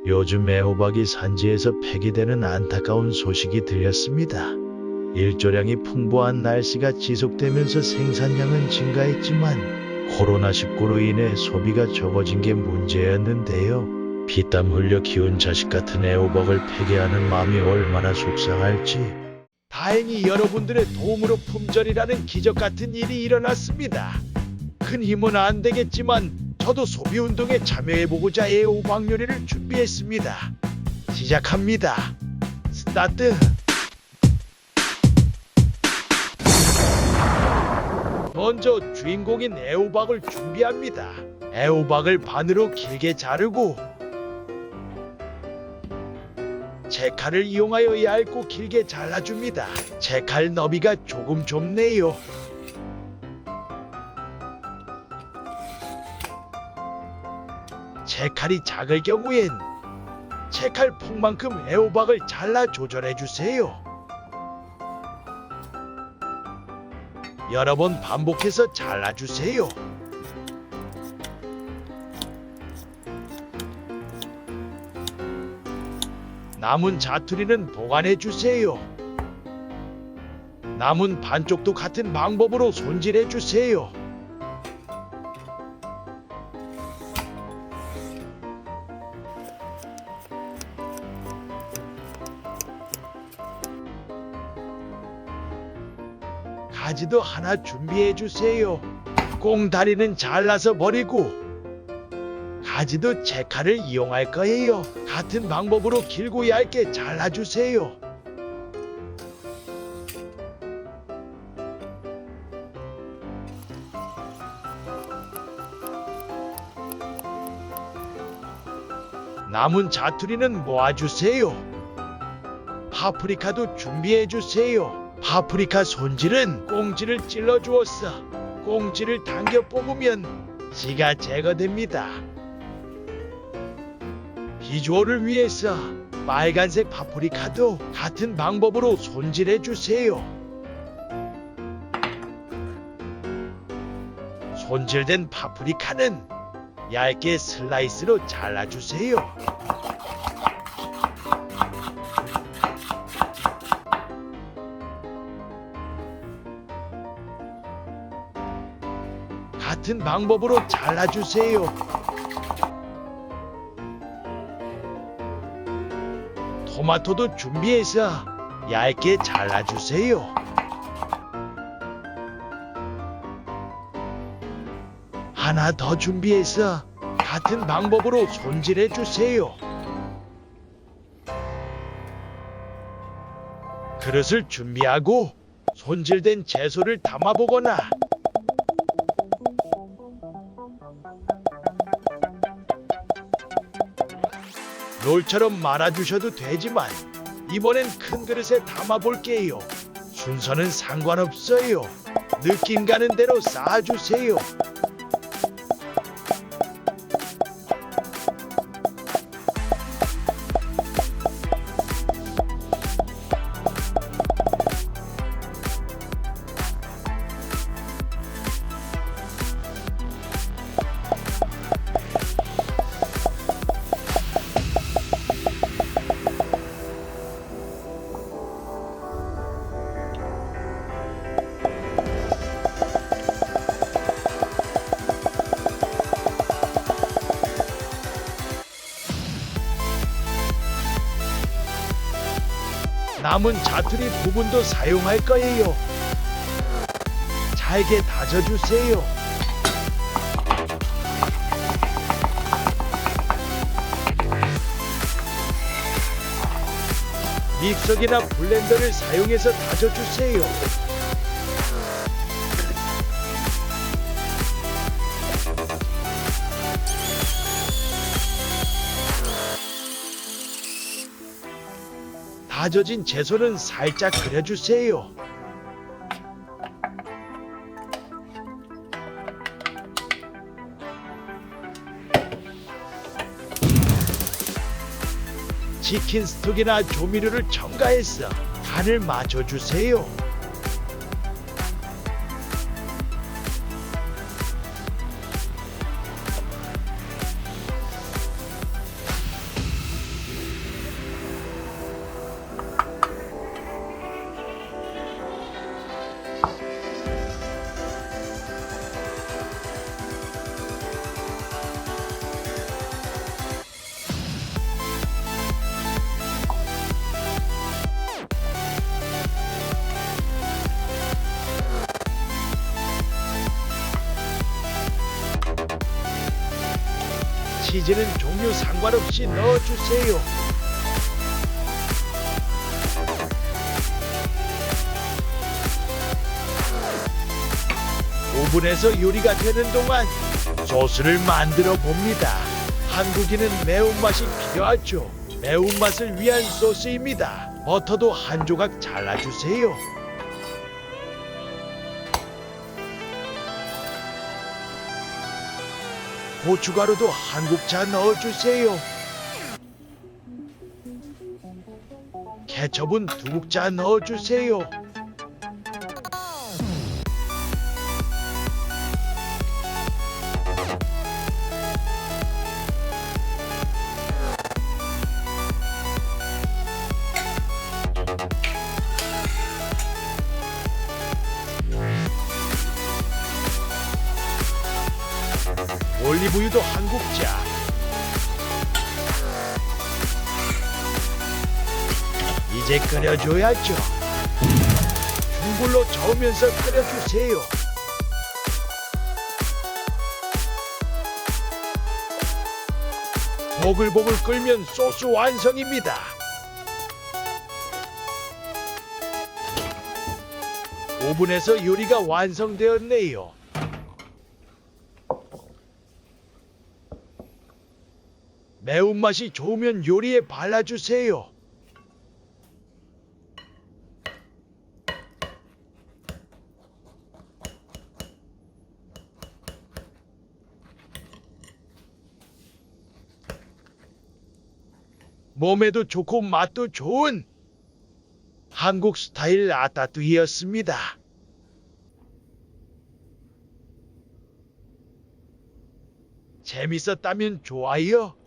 요즘 애호박이 산지에서 폐기되는 안타까운 소식이 들렸습니다. 일조량이 풍부한 날씨가 지속되면서 생산량은 증가했지만 코로나19로 인해 소비가 적어진 게 문제였는데요. 피땀 흘려 키운 자식 같은 애호박을 폐기하는 마음이 얼마나 속상할지. 다행히 여러분들의 도움으로 품절이라는 기적 같은 일이 일어났습니다. 큰 힘은 안 되겠지만 저도 소비운동에 참여해보고자 애호박 요리를 준비했습니다. 시작합니다. 스타트! 먼저 주인공인 애호박을 준비합니다. 애호박을 반으로 길게 자르고 제 칼을 이용하여 얇고 길게 잘라줍니다. 제 칼 너비가 조금 좁네요. 제 칼이 작을 경우엔 제 칼 폭만큼 애호박을 잘라 조절해주세요. 여러 번 반복해서 잘라주세요. 남은 자투리는 보관해주세요. 남은 반쪽도 같은 방법으로 손질해주세요. 가지도 하나 준비해주세요. 꽁다리는 잘라서 버리고 가지도 제 칼을 이용할 거예요. 같은 방법으로 길고 얇게 잘라주세요. 남은 자투리는 모아주세요. 파프리카도 준비해주세요. 파프리카 손질은 꽁지를 찔러 주었어. 꽁지를 당겨 뽑으면 씨가 제거됩니다. 비주얼을 위해서 빨간색 파프리카도 같은 방법으로 손질해 주세요. 손질된 파프리카는 얇게 슬라이스로 잘라주세요. 같은 방법으로 잘라주세요. 토마토도 준비해서 얇게 잘라주세요. 하나 더 준비해서 같은 방법으로 손질해주세요. 그릇을 준비하고 손질된 채소를 담아보거나 롤처럼 말아주셔도 되지만 이번엔 큰 그릇에 담아볼게요. 순서는 상관없어요. 느낌 가는 대로 쌓아주세요. 남은 자투리 부분도 사용할 거예요. 잘게 다져주세요. 믹서기나 블렌더를 사용해서 다져주세요. 다져진 채소는 살짝 그려주세요. 치킨 스톡이나 조미료를 첨가해서 간을 맞춰주세요. 치즈는 종류 상관없이 넣어주세요. 오븐에서 요리가 되는 동안 소스를 만들어 봅니다. 한국인은 매운맛이 필요하죠. 매운맛을 위한 소스입니다. 버터도 한 조각 잘라주세요. 고춧가루도 한 국자 넣어주세요. 케첩은 2국자 넣어주세요. 올리브유도 한 국자. 이제 끓여줘야죠. 중불로 저으면서 끓여주세요. 보글보글 끓면 소스 완성입니다. 오븐에서 요리가 완성되었네요. 매운맛이 좋으면 요리에 발라주세요. 몸에도 좋고 맛도 좋은 한국 스타일 라따뚜이였습니다. 재밌었다면 좋아요.